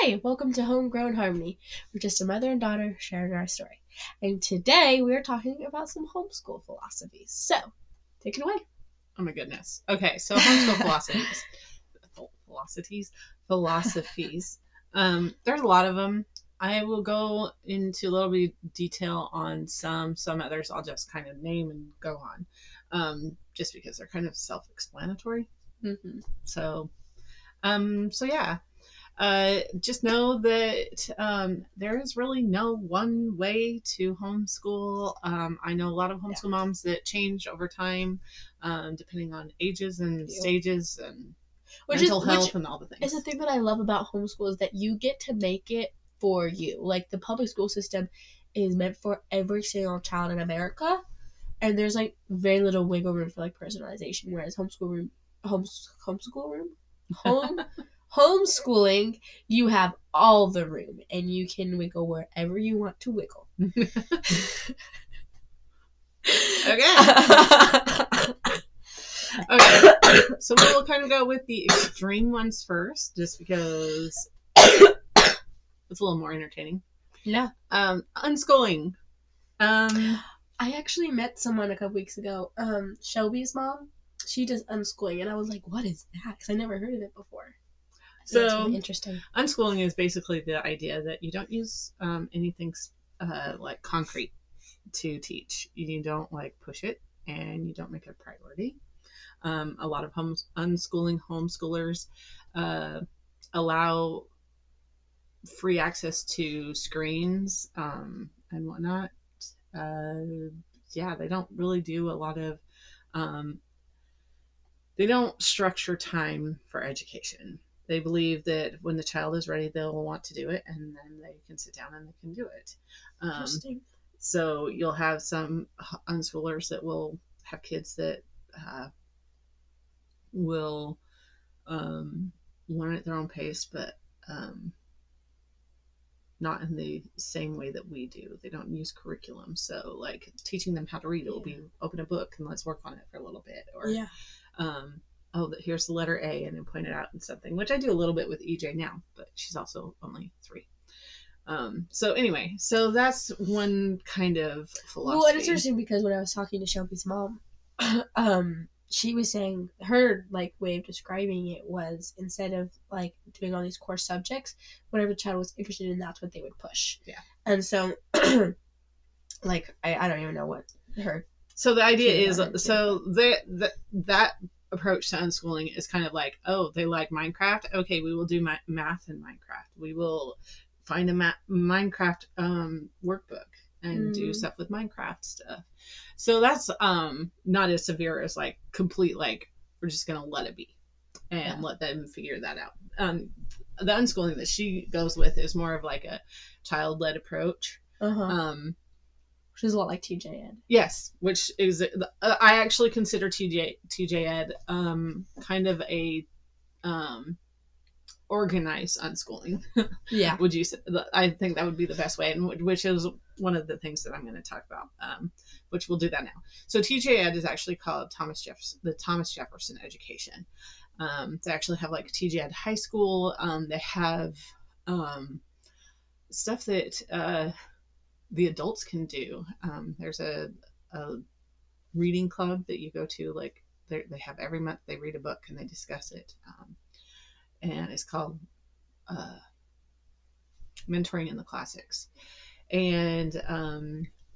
Hi, welcome to Homegrown Harmony. We're just a mother and daughter sharing our story. And today we're talking about some homeschool philosophies. So, take it away. Oh my goodness. Okay, so homeschool philosophies. There's a lot of them. I will go into a little bit of detail on some others I'll just kind of name and go on, just because they're kind of self-explanatory. Mm-hmm. So yeah. Just know that there is really no one way to homeschool. I know a lot of homeschool moms that change over time, depending on ages and stages and mental health and all the things. It's the thing that I love about homeschool is that you get to make it for you. Like, the public school system is meant for every single child in America, and there's like very little wiggle room for like personalization. Whereas homeschooling, you have all the room and you can wiggle wherever you want to wiggle. Okay. So we'll kind of go with the extreme ones first, just because it's a little more entertaining. Yeah. Unschooling. I actually met someone a couple weeks ago. Shelby's mom, she does unschooling, and I was like, what is that? Because I never heard of it before. So really interesting. Unschooling is basically the idea that you don't use anything like concrete to teach. You don't like push it, and you don't make it a priority. A lot of homeschoolers allow free access to screens and whatnot. They don't really do a lot of they don't structure time for education. They believe that when the child is ready, they'll want to do it, and then they can sit down and they can do it. Interesting. So you'll have some unschoolers that will have kids that will learn at their own pace, but not in the same way that we do. They don't use curriculum. So like teaching them how to read, it will be open a book and let's work on it for a little bit. Or here's the letter A, and then point it out in something, which I do a little bit with EJ now, but she's also only 3. So that's one kind of philosophy. Well, and it's interesting because when I was talking to Shelby's mom, she was saying her like way of describing it was, instead of like doing all these core subjects, whatever the child was interested in, that's what they would push. Yeah. And so like I don't even know what her. So the idea is that approach to unschooling is kind of like, oh, they like Minecraft. Okay, we will do math in Minecraft. We will find a Minecraft workbook and do stuff with Minecraft stuff. So that's not as severe as like complete, like we're just gonna let it be and let them figure that out. The unschooling that she goes with is more of like a child-led approach. Which is a lot like TJEd. Yes, which is I actually consider TJEd kind of a organized unschooling. Yeah. Would you say? I think that would be the best way, and which is one of the things that I'm going to talk about, which we'll do that now. So TJEd is actually called the Thomas Jefferson education. They actually have like TJEd high school. They have stuff that the adults can do. There's a reading club that you go to. Like they have every month they read a book and they discuss it. And it's called Mentoring in the Classics. And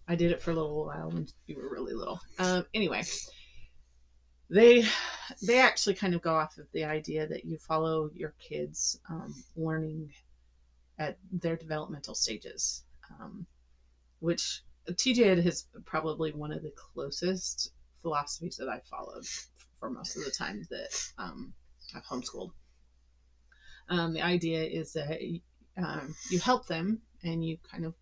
I did it for a little while when you were really little. Anyway, they actually kind of go off of the idea that you follow your kids learning at their developmental stages, which TJEd is probably one of the closest philosophies that I've followed for most of the time that I've homeschooled. The idea is that you help them and you kind of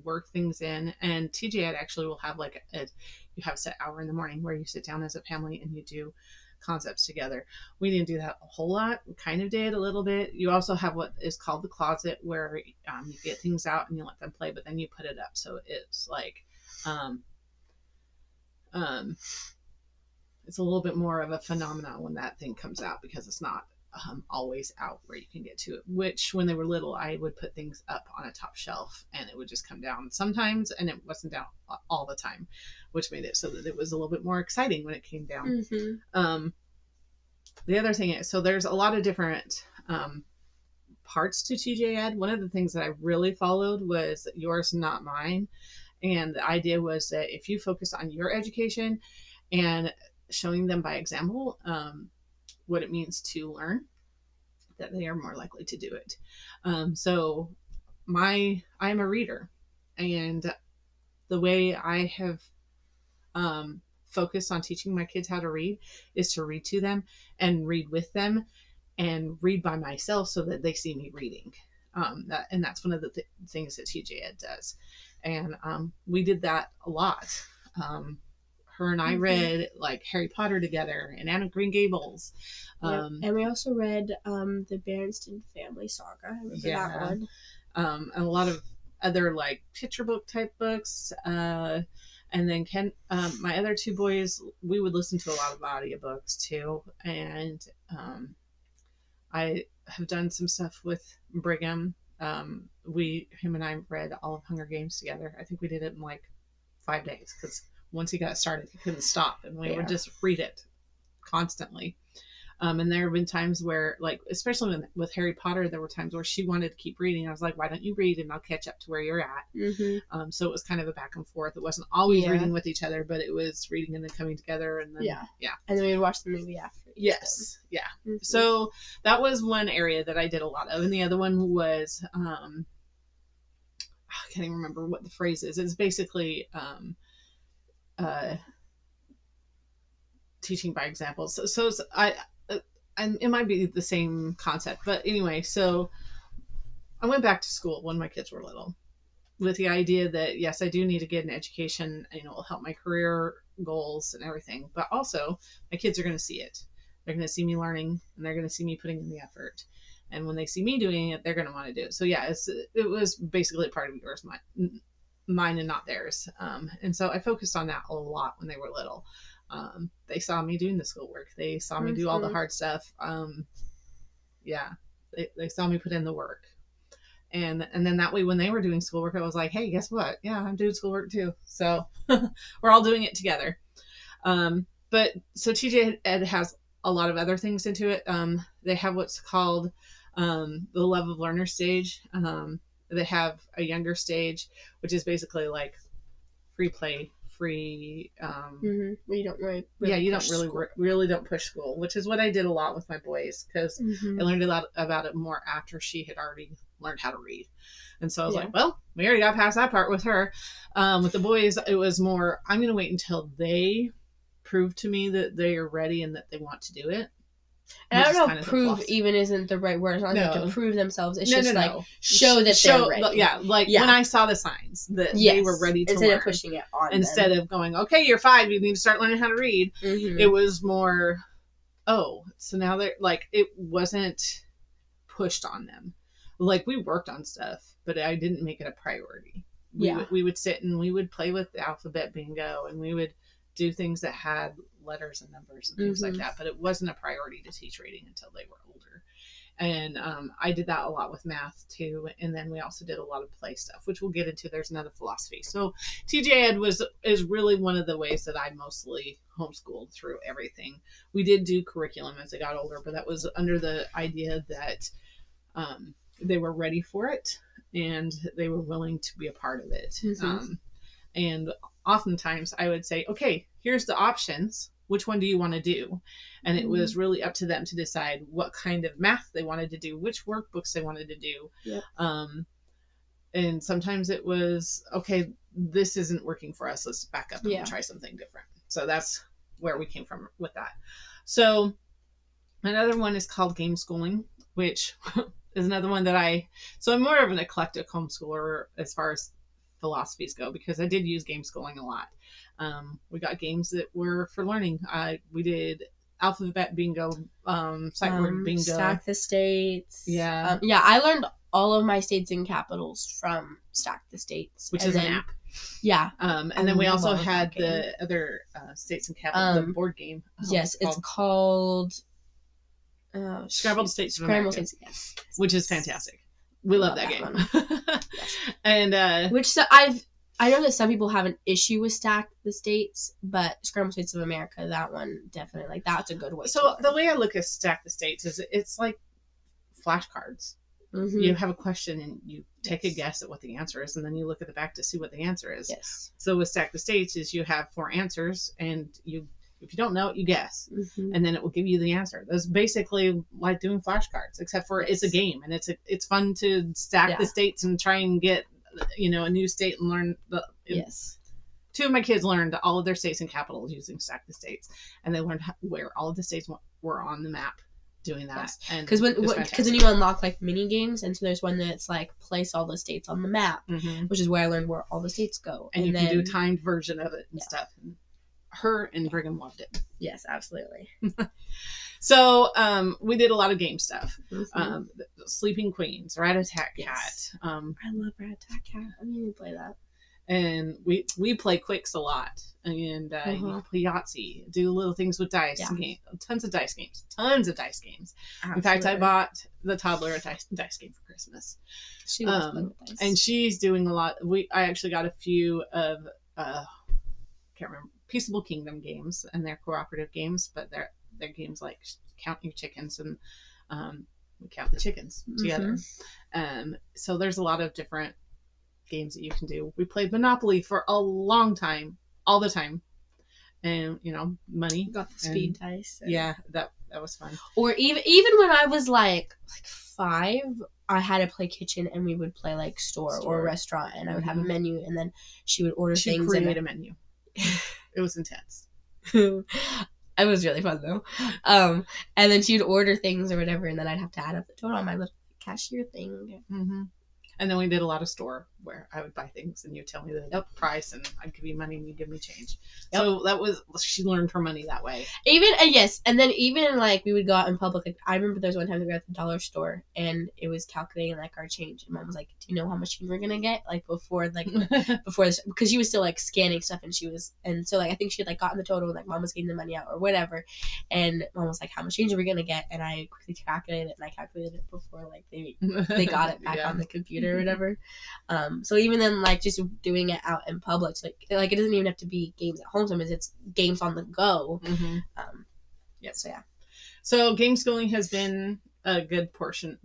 work things in, and TJEd actually will have like you have a set hour in the morning where you sit down as a family and you do concepts together. We didn't do that a whole lot. We kind of did a little bit. You also have what is called the closet, where you get things out and you let them play, but then you put it up. So it's like it's a little bit more of a phenomenon when that thing comes out, because it's not always out where you can get to it, which when they were little, I would put things up on a top shelf and it would just come down sometimes, and it wasn't down all the time, which made it so that it was a little bit more exciting when it came down. The other thing is, so there's a lot of different parts to TJEd. One of the things that I really followed was yours, not mine. And the idea was that if you focus on your education and showing them by example what it means to learn, that they are more likely to do it. So I'm a reader, and the way I have focused on teaching my kids how to read is to read to them and read with them and read by myself so that they see me reading. And that's one of the things that TJEd does. And we did that a lot. Her and I read like Harry Potter together and Anne of Green Gables. And we also read the Berenstain Family Saga. I remember that one. And a lot of other like picture book type books. And then my other two boys, we would listen to a lot of audiobooks too. And I have done some stuff with Brigham. Him and I read all of Hunger Games together. I think we did it in like 5 days because once he got started, he couldn't stop, and we would just read it constantly. And there have been times where, like, especially with Harry Potter, there were times where she wanted to keep reading. I was like, why don't you read and I'll catch up to where you're at. So it was kind of a back and forth. It wasn't always reading with each other, but it was reading and then coming together. And then, and then we'd watch the movie after. Yes. Yeah. So that was one area that I did a lot of. And the other one was, I can't even remember what the phrase is. It's basically teaching by example. So it might be the same concept, but anyway, so I went back to school when my kids were little with the idea that, yes, I do need to get an education, and it'll help my career goals and everything, but also my kids are going to see it. They're going to see me learning, and they're going to see me putting in the effort. And when they see me doing it, they're going to want to do it. So yeah, it was basically a part of yours, mine and not theirs. And so I focused on that a lot when they were little. They saw me doing the schoolwork. They saw me do all the hard stuff. They saw me put in the work. And then that way, when they were doing schoolwork, I was like, hey, guess what? Yeah, I'm doing schoolwork too. So we're all doing it together. But so TJEd has a lot of other things into it. They have what's called the Love of Learner stage. They have a younger stage, which is basically like free play, free. You don't really don't push school, which is what I did a lot with my boys, because I learned a lot about it more after she had already learned how to read. And so I was like, well, we already got past that part with her. With the boys, it was more, I'm going to wait until they prove to me that they are ready and that they want to do it. And I don't know if prove even isn't the right word. It's not like to prove themselves. It's like show that they're ready. Yeah, when I saw the signs that they were ready to instead learn. Of pushing it on instead them. of going, okay, you're 5, you need to start learning how to read. It was more, so now they're like, it wasn't pushed on them. Like, we worked on stuff, but I didn't make it a priority. We would sit and we would play with the alphabet bingo, and we would do things that had letters and numbers and things like that, but it wasn't a priority to teach reading until they were older. And I did that a lot with math too, and then we also did a lot of play stuff, which we'll get into. There's another philosophy. So TJEd is really one of the ways that I mostly homeschooled through everything. We did do curriculum as they got older, but that was under the idea that they were ready for it and they were willing to be a part of it. And oftentimes I would say, okay, here's the options. Which one do you want to do? And it was really up to them to decide what kind of math they wanted to do, which workbooks they wanted to do. And sometimes it was, okay, this isn't working for us. Let's back up and we'll try something different. So that's where we came from with that. So another one is called Gameschooling, which is another one that so I'm more of an eclectic homeschooler as far as philosophies go, because I did use Gameschooling a lot. We got games that were for learning. We did alphabet bingo, sight word bingo, Stack the States. I learned all of my states and capitals from Stack the States, which is an app. And then we also had the other states and capitals, the board game. Yes, it's called Scrambled States of Scrambled America, States, yes. which is fantastic. We love that game. Yes. And which I know that some people have an issue with Stack the States, but Scrambled States of America, that one definitely, like, that's a good way. So the way I look at Stack the States is it's like flashcards. Mm-hmm. You have a question and you take a guess at what the answer is, and then you look at the back to see what the answer is. Yes. So with Stack the States is you have 4 answers, and if you don't know it, you guess, and then it will give you the answer. That's basically like doing flashcards, except for it's a game, and it's fun to stack the states and try and get a new state and learn the. Yes. 2 of my kids learned all of their states and capitals using Stack the States, and they learned where all of the states were on the map doing that. Yeah. Because when you unlock like mini games, and so there's one that's like place all the states on the map, which is where I learned where all the states go, and you can do a timed version of it and stuff. Her and Brigham loved it. Yes, absolutely. So we did a lot of game stuff. Sleeping Queens, Rat-a-Tat-Cat. Yes. I love Rat-a-Tat-Cat. I need to play that. And we play Quicks a lot, and you play Yahtzee, do little things with dice, tons of dice games. Absolutely. In fact, I bought the toddler a dice game for Christmas. She loves playing with dice. And she's doing a lot. I actually got a few of can't remember, Peaceable Kingdom games, and they're cooperative games, but they're games like Count Your Chickens, and we count the chickens together. So there's a lot of different games that you can do. We played Monopoly for a long time, all the time, and money. Got the speed dice. Yeah, that was fun. Or even when I was like 5, I had to play kitchen, and we would play like store or restaurant, and I would have a menu, and then she would order things. She created a menu. It was intense. It was really fun though. And then she'd order things or whatever, and then I'd have to add up the total on my little cashier thing. And then we did a lot of store where I would buy things and you tell me the price and I'd give you money and you give me change. So she learned her money that way. And then even like we would go out in public. Like, I remember there was one time we were at the dollar store and it was calculating like our change. And Mom was like, "Do you know how much change we're gonna get?" Like before this, because she was still like scanning stuff, and so like I think she had like gotten the total and like Mom was getting the money out or whatever, and Mom was like, "How much change are we gonna get?" And I quickly calculated it, and I calculated it before like they got it back on the computer or whatever. So even then, like just doing it out in public, so, like it doesn't even have to be games at home. Sometimes it's games on the go. So Gameschooling has been a good portion.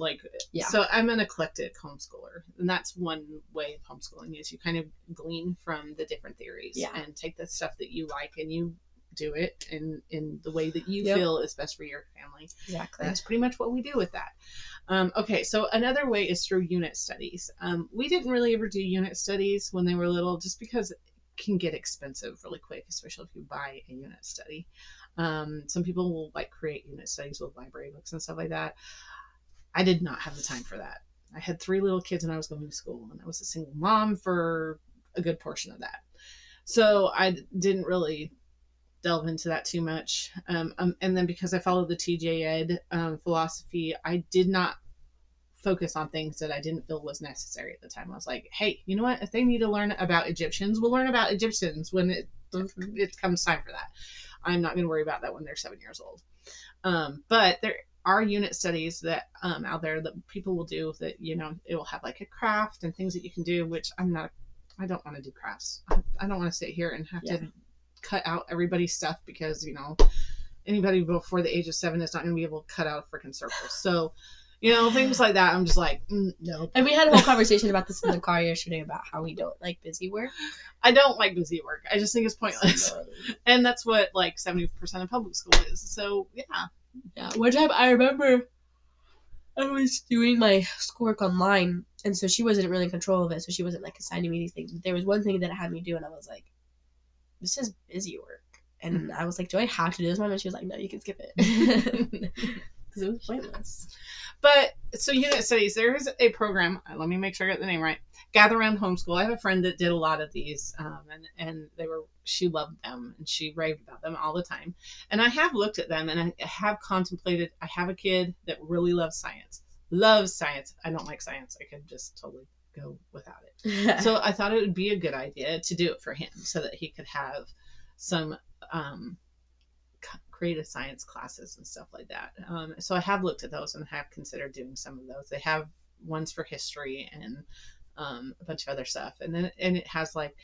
So I'm an eclectic homeschooler, and that's one way of homeschooling is you kind of glean from the different theories and take the stuff that you like and you do it in the way that you feel is best for your family. Exactly. That's pretty much what we do with that. Okay, so another way is through unit studies. We didn't really ever do unit studies when they were little, just because it can get expensive really quick, especially if you buy a unit study. Some people will like create unit studies with library books and stuff like that. I did not have the time for that. I had 3 little kids and I was going to school, and I was a single mom for a good portion of that. So I didn't really delve into that too much. And then because I followed the TJEd philosophy, I did not focus on things that I didn't feel was necessary at the time. I was like, hey, you know what? If they need to learn about Egyptians, we'll learn about Egyptians when it comes time for that. I'm not going to worry about that when they're 7 years old. But there are unit studies that out there that people will do that, it will have like a craft and things that you can do, which I don't want to do crafts. I don't want to sit here and have to cut out everybody's stuff because, anybody before the age of 7 is not going to be able to cut out a freaking circle. So, things like that, I'm just like, no. And we had a whole conversation about this in the car yesterday about how we don't like busy work. I don't like busy work. I just think it's pointless. And that's what like 70% of public school is. So, yeah. One time I remember I was doing my schoolwork online, and so she wasn't really in control of it, so she wasn't like assigning me these things. But there was one thing that it had me do, and I was like, this is busy work. And I was like, do I have to do this, Mom? And she was like, no, you can skip it. Because it was pointless. But, so unit studies, there is a program, let me make sure I get the name right, Gather Around Homeschool. I have a friend that did a lot of these, and she loved them, and she raved about them all the time. And I have looked at them, and I have contemplated, I have a kid that really loves science. I don't like science. I could just totally go without it. So I thought it would be a good idea to do it for him so that he could have some creative science classes and stuff like that. So I have looked at those and have considered doing some of those. They have ones for history and a bunch of other stuff, and it has like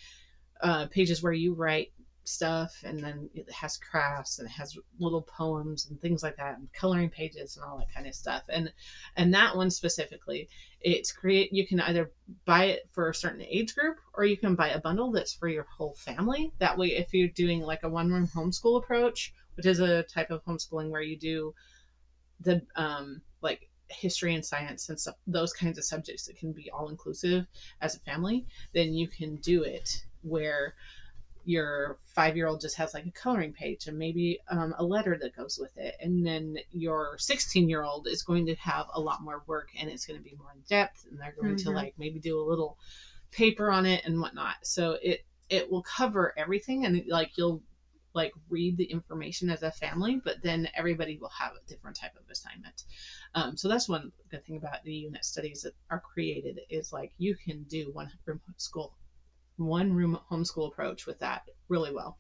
pages where you write stuff, and then it has crafts and it has little poems and things like that, and coloring pages and all that kind of stuff. And that one specifically, you can either buy it for a certain age group, or you can buy a bundle that's for your whole family. That way, if you're doing like a one-room homeschool approach, which is a type of homeschooling where you do the like history and science and stuff, those kinds of subjects that can be all inclusive as a family, then you can do it where your 5-year-old just has like a coloring page and maybe a letter that goes with it, and then your 16-year-old is going to have a lot more work, and it's going to be more in depth, and they're going to like maybe do a little paper on it and whatnot. So it will cover everything, and like you'll like read the information as a family, but then everybody will have a different type of assignment. So that's one good thing about the unit studies that are created, is like you can do one room homeschool approach with that really well.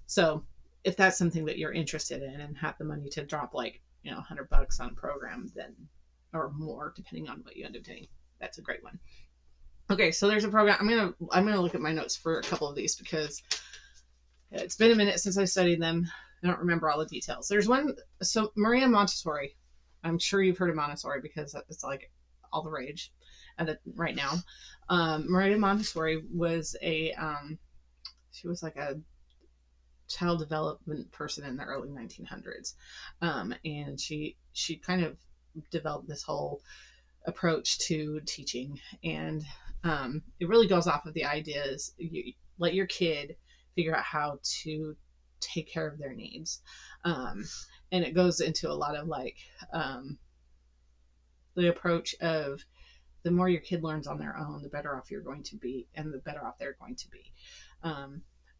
So if that's something that you're interested in and have the money to drop like, $100 on a program, then, or more, depending on what you end up doing, that's a great one. Okay. So there's a program. I'm going to look at my notes for a couple of these because it's been a minute since I studied them. I don't remember all the details. There's one. So Maria Montessori, I'm sure you've heard of Montessori because it's like all the rage right now. Maria Montessori was she was like a child development person in the early 1900s. And she kind of developed this whole approach to teaching. And it really goes off of the ideas, you let your kid figure out how to take care of their needs. And it goes into a lot of like the approach of the more your kid learns on their own, the better off you're going to be, and the better off they're going to be.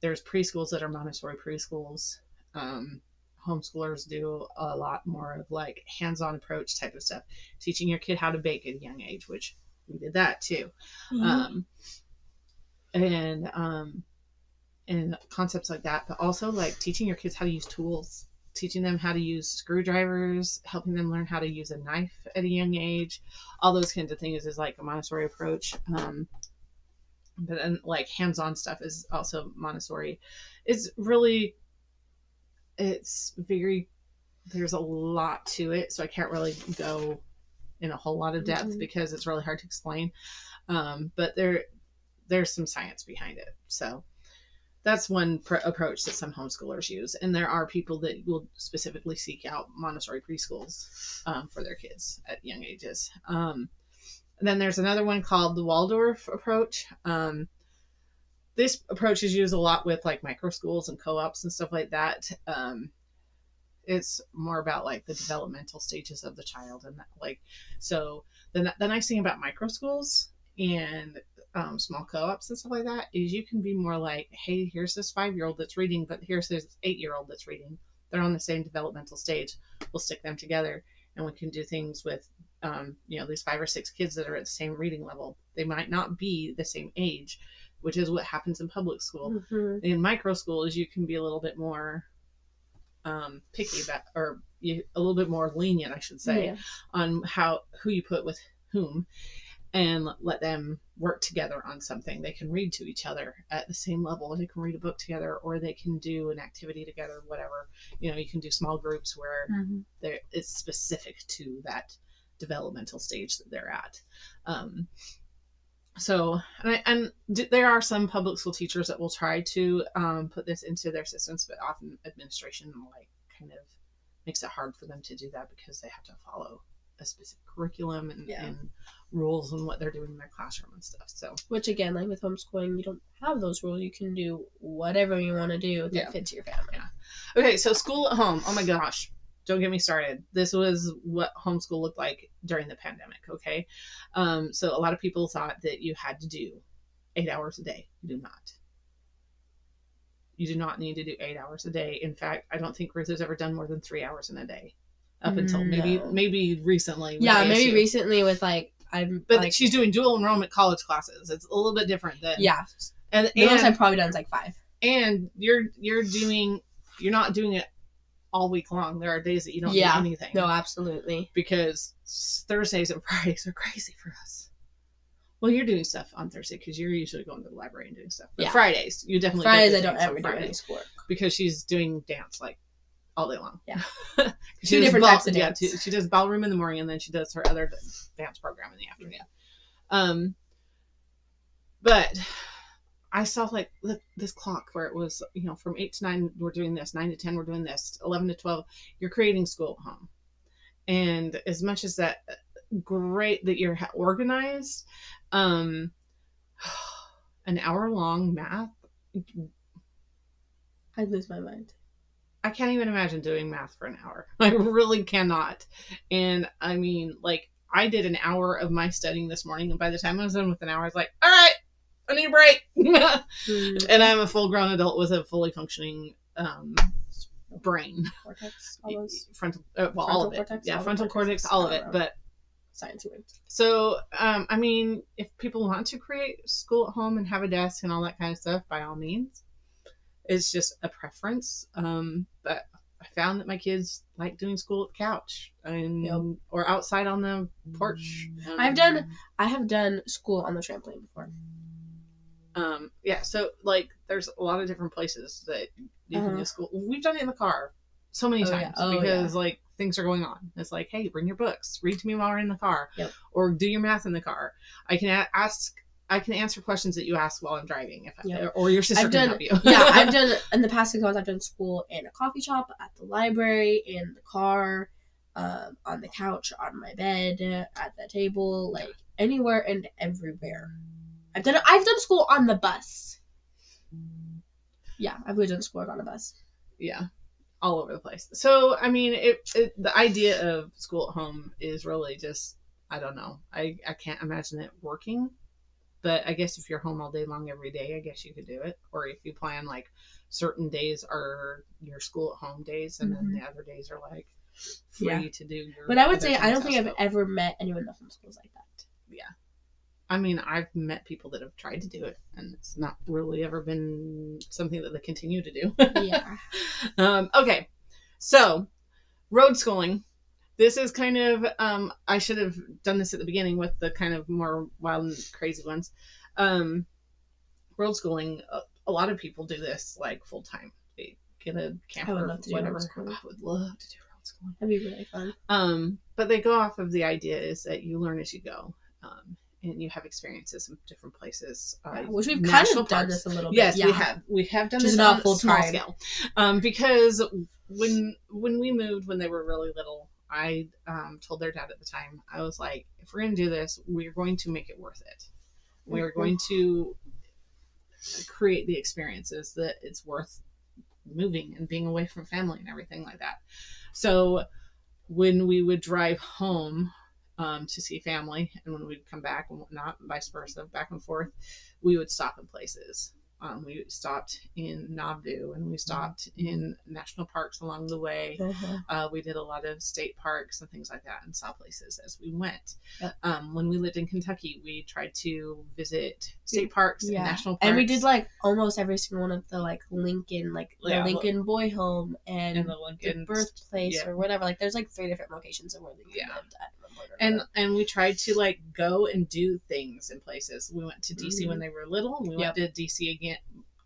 There's preschools that are Montessori preschools. Homeschoolers do a lot more of like hands-on approach type of stuff, teaching your kid how to bake at a young age, which we did that too. And concepts like that, but also like teaching your kids how to use tools, teaching them how to use screwdrivers, helping them learn how to use a knife at a young age. All those kinds of things is like a Montessori approach. But then like hands-on stuff is also Montessori. There's a lot to it, so I can't really go in a whole lot of depth because it's really hard to explain. But there's some science behind it. So that's one approach that some homeschoolers use. And there are people that will specifically seek out Montessori preschools for their kids at young ages. And then there's another one called the Waldorf approach. This approach is used a lot with like micro schools and co-ops and stuff like that. It's more about like the developmental stages of the child, and that, like, so the nice thing about micro schools and small co-ops and stuff like that is you can be more like, hey, here's this 5-year-old that's reading, but here's this 8-year-old that's reading. They're on the same developmental stage. We'll stick them together, and we can do things with these 5 or 6 kids that are at the same reading level. They might not be the same age, which is what happens in public school. In micro schools, you can be a little bit more picky about, or a little bit more lenient, I should say, on who you put with whom, and let them work together on something. They can read to each other at the same level. They can read a book together, or they can do an activity together, whatever. You can do small groups where it's specific to that developmental stage that they're at. So there are some public school teachers that will try to put this into their systems, but often administration like kind of makes it hard for them to do that because they have to follow a specific curriculum and rules and what they're doing in their classroom and stuff. So, which again, like with homeschooling, you don't have those rules. You can do whatever you want to do that fits your family. Yeah. Okay, so school at home. Oh my gosh, don't get me started. This was what homeschool looked like during the pandemic. Okay, so a lot of people thought that you had to do 8 hours a day. You do not. You do not need to do 8 hours a day. In fact, I don't think Ruth has ever done more than 3 hours in a day. Up until maybe recently. Yeah, maybe recently with she's doing dual enrollment college classes. It's a little bit different than and the most I've probably done is like 5. And you're doing you're not doing it all week long. There are days that you don't do anything. No, absolutely. Because Thursdays and Fridays are crazy for us. Well, you're doing stuff on Thursday because you're usually going to the library and doing stuff. But Fridays, you definitely Fridays I don't ever do any schoolwork. Because she's doing dance like all day long. Yeah. Two different types of dance. Yeah, she does ballroom in the morning and then she does her other dance program in the afternoon. But I saw like this clock where it was, you know, from 8 to 9 we're doing this, 9 to 10 we're doing this, 11 to 12 you're creating school at home. And as much as that great that you're organized, an hour-long math, I'd lose my mind. I can't even imagine doing math for an hour. I really cannot. And I mean, like, I did an hour of my studying this morning, and by the time I was done with an hour, I was like, all right, I need a break. And I'm a full-grown adult with a fully functioning brain. Cortex, frontal all of it. Cortex, yeah, frontal cortex, all of it. But science words. So, I mean, if people want to create school at home and have a desk and all that kind of stuff, by all means. It's just a preference. But I found that my kids like doing school at the couch and or outside on the porch. I have done school on the trampoline before. Yeah, so like there's a lot of different places that you can do school. We've done it in the car so many times because like things are going on. It's like, hey, bring your books, read to me while we're in the car, or do your math in the car. I can answer questions that you ask while I'm driving, or your sister can help you. I've done in the past 6 months. I've done school in a coffee shop, at the library, in the car, on the couch, on my bed, at the table, like anywhere and everywhere. I've done school on the bus. Yeah, I've done school on the bus. Yeah, all over the place. So I mean, the idea of school at home is really just, I don't know. I can't imagine it working. But I guess if you're home all day long every day, I guess you could do it. Or if you plan like certain days are your school at home days, and then the other days are like free to do your. But I would say I don't think I've ever met anyone that homeschools like that. Yeah, I mean, I've met people that have tried to do it, and it's not really ever been something that they continue to do. Yeah. Okay, so road schooling. This is kind of, I should have done this at the beginning with the kind of more wild and crazy ones. Road schooling, a lot of people do this like full time. They get a camper, I would love to do whatever. road schooling. I would love to do road schooling. That'd be really fun. But they go off of the idea is that you learn as you go. And you have experiences in different places. Which we've kind of done this a little bit. Yes, we have done this on a small scale. Because when we moved, when they were really little, I told their dad at the time, I was like, if we're going to do this, we're going to make it worth it. We're going to create the experiences that it's worth moving and being away from family and everything like that. So when we would drive home to see family, and when we'd come back and whatnot, vice versa, back and forth, we would stop in places. We stopped in Nauvoo, and we stopped in national parks along the way. We did a lot of state parks and things like that, and saw places as we went. When we lived in Kentucky, we tried to visit state parks and national parks. And we did like almost every single one of the like Lincoln, the Lincoln Boy Home and the Lincoln birthplace or whatever. Like there's like 3 different locations of where they lived at. And we tried to like go and do things in places. We went to DC when they were little, and we went to DC again.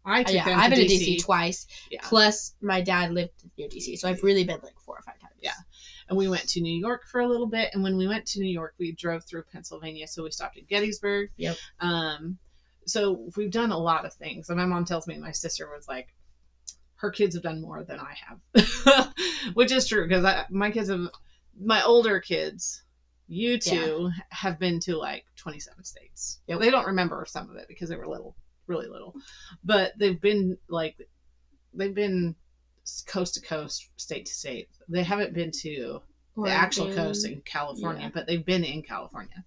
I've been to DC twice. Yeah. Plus my dad lived near DC, so I've really been like 4 or 5 times. Yeah. And we went to New York for a little bit, and when we went to New York, we drove through Pennsylvania, so we stopped at Gettysburg. Yep. So we've done a lot of things. And my mom tells me my sister was like, her kids have done more than I have, which is true because my older kids. You two have been to like 27 states. Yep. They don't remember some of it because they were little, really little. But they've been coast to coast, state to state. They haven't been to the actual coast in California, but they've been in California.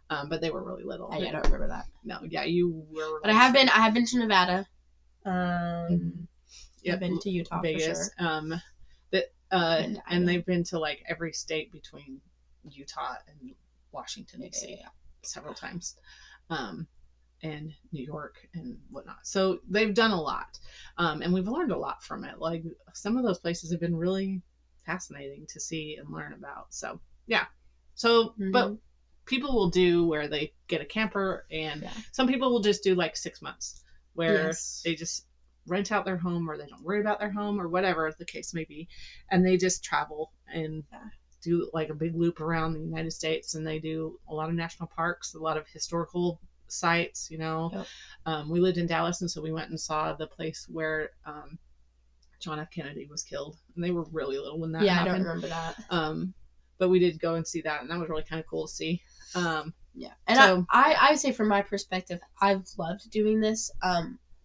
But they were really little. I don't remember that. No, yeah, you were. But I have been to Nevada. I've been to Utah, Vegas. For sure. And they've been to like every state between Utah and Washington D.C. several times. and New York and whatnot. So they've done a lot, and we've learned a lot from it. Like some of those places have been really fascinating to see and learn about. So yeah. So, but people will do where they get a camper, and some people will just do like 6 months where they just rent out their home, or they don't worry about their home, or whatever the case may be, and they just travel and do like a big loop around the United States, and they do a lot of national parks, a lot of historical sites, you know. We lived in Dallas, and so we went and saw the place where John F. Kennedy was killed, and they were really little when that happened. I don't remember that. But we did go and see that, and that was really kind of cool to see. And so, I say from my perspective, I've loved doing this.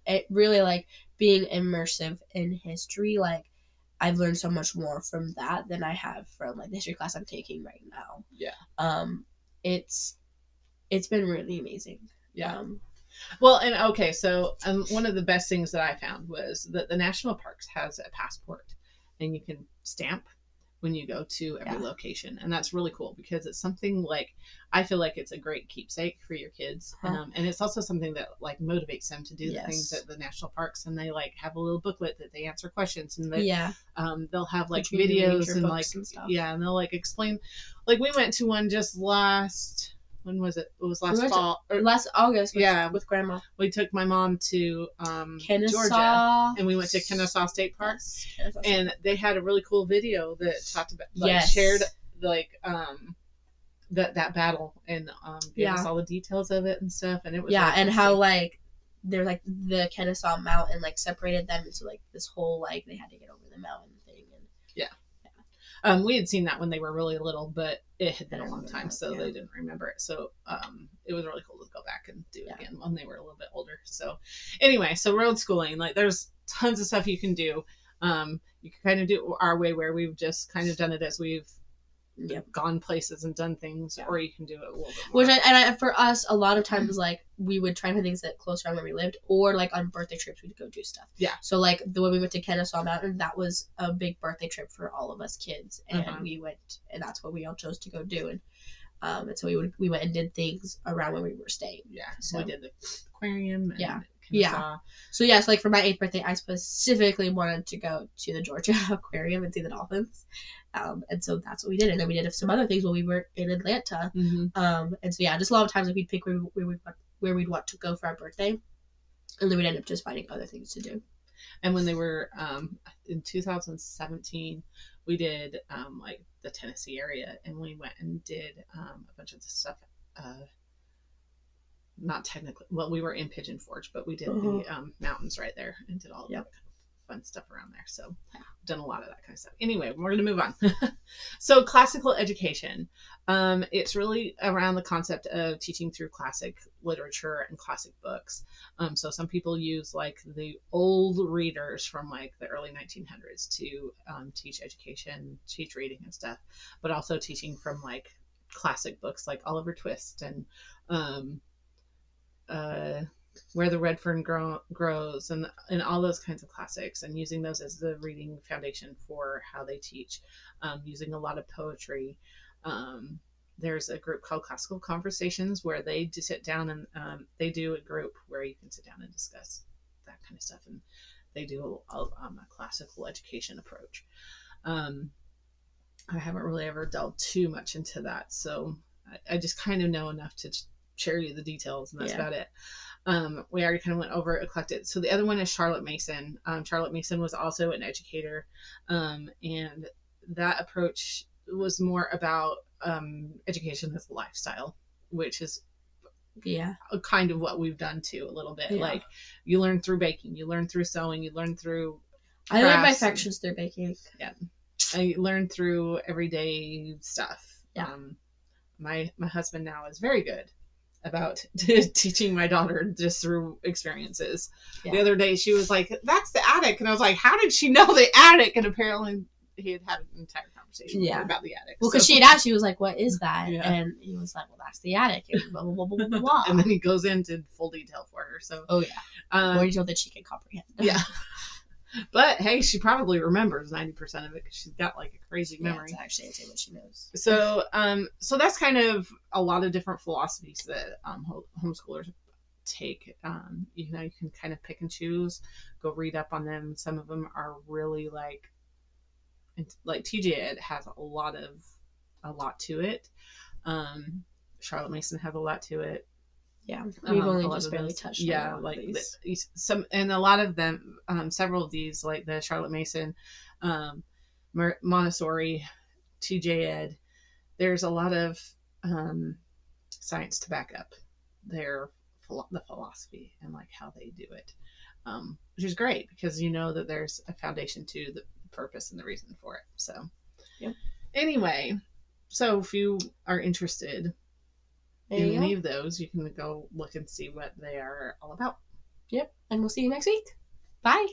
It really like being immersive in history. Like I've learned so much more from that than I have from like the history class I'm taking right now. It's been really amazing. Well, and okay, so one of the best things that I found was that the national parks has a passport, and you can stamp when you go to every location, and that's really cool because it's something like I feel like it's a great keepsake for your kids, and it's also something that like motivates them to do the things at the national parks, and they like have a little booklet that they answer questions, and they they'll have like videos and like and stuff. And they'll like explain. Like we went to one just last. When was it? It was last August. With Grandma. We took my mom to Kennesaw, Georgia, and we went to Kennesaw State Park, and they had a really cool video that talked about, like, shared like that battle, and gave us all the details of it and stuff, and it was and how like there's like the Kennesaw Mountain like separated them into like this whole like they had to get over the mountain thing, and we had seen that when they were really little, but it had been a long time, so they didn't remember it. So it was really cool to go back and do it again when they were a little bit older. So anyway, so road schooling, like there's tons of stuff you can do. You can kind of do our way where we've just kind of done it as we've gone places and done things, or you can do it a little bit more. Which for us, a lot of times like we would try to find things that close around where we lived, or like on birthday trips we'd go do stuff. So like the when we went to Kennesaw Mountain, that was a big birthday trip for all of us kids, and we went, and that's what we all chose to go do, and so we went and did things around where we were staying. So we did the aquarium. And So like for my 8th birthday, I specifically wanted to go to the Georgia Aquarium and see the dolphins. And so that's what we did. And then we did some other things while we were in Atlanta. And so just a lot of times like, we'd pick where we'd want to go for our birthday. And then we'd end up just finding other things to do. And when they were in 2017, we did like the Tennessee area, and we went and did a bunch of the stuff. Not technically, well, we were in Pigeon Forge, but we did the mountains right there and did all that kind of fun stuff around there. So done a lot of that kind of stuff. Anyway, we're going to move on. So classical education, it's really around the concept of teaching through classic literature and classic books. So some people use like the old readers from like the early 1900s to teach education, teach reading and stuff, but also teaching from like classic books like Oliver Twist and Where the Red Fern Grows, and all those kinds of classics, and using those as the reading foundation for how they teach, using a lot of poetry. There's a group called Classical Conversations where they sit down and they do a group where you can sit down and discuss that kind of stuff, and they do a classical education approach. I haven't really ever delved too much into that, so I just kind of know enough to share you the details, and that's about it. We already kind of went over eclectic. So the other one is Charlotte Mason. Charlotte Mason was also an educator, and that approach was more about education as a lifestyle, which is kind of what we've done too a little bit. Like you learn through baking, you learn through sewing, you learn through I learned my affections through baking. I learned through everyday stuff. My husband now is very good about teaching my daughter just through experiences. The other day she was like, "That's the attic," and I was like, "How did she know the attic?" And apparently he had an entire conversation with her about the attic. Well, because she had asked, she was like, "What is that?" And he was like, "Well, that's the attic." And blah blah blah blah blah blah. And then he goes into full detail for her. So more detail that she can comprehend. But hey, she probably remembers 90% of it because she's got like a crazy memory. It's actually what she knows. So, so that's kind of a lot of different philosophies that homeschoolers take. You know, you can kind of pick and choose, go read up on them. Some of them are really like TJEd has a lot to it. Charlotte Mason has a lot to it. Yeah, we've only a lot just of barely those, touched yeah, on a lot of these. some, and a lot of them, several of these, like the Charlotte Mason, Montessori, TJEd. There's a lot of science to back up their the philosophy and like how they do it, which is great because you know that there's a foundation to the purpose and the reason for it. So, Yep. Anyway, so if you are interested There in you any go. of those, you can go look and see what they are all about. Yep, and we'll see you next week. Bye.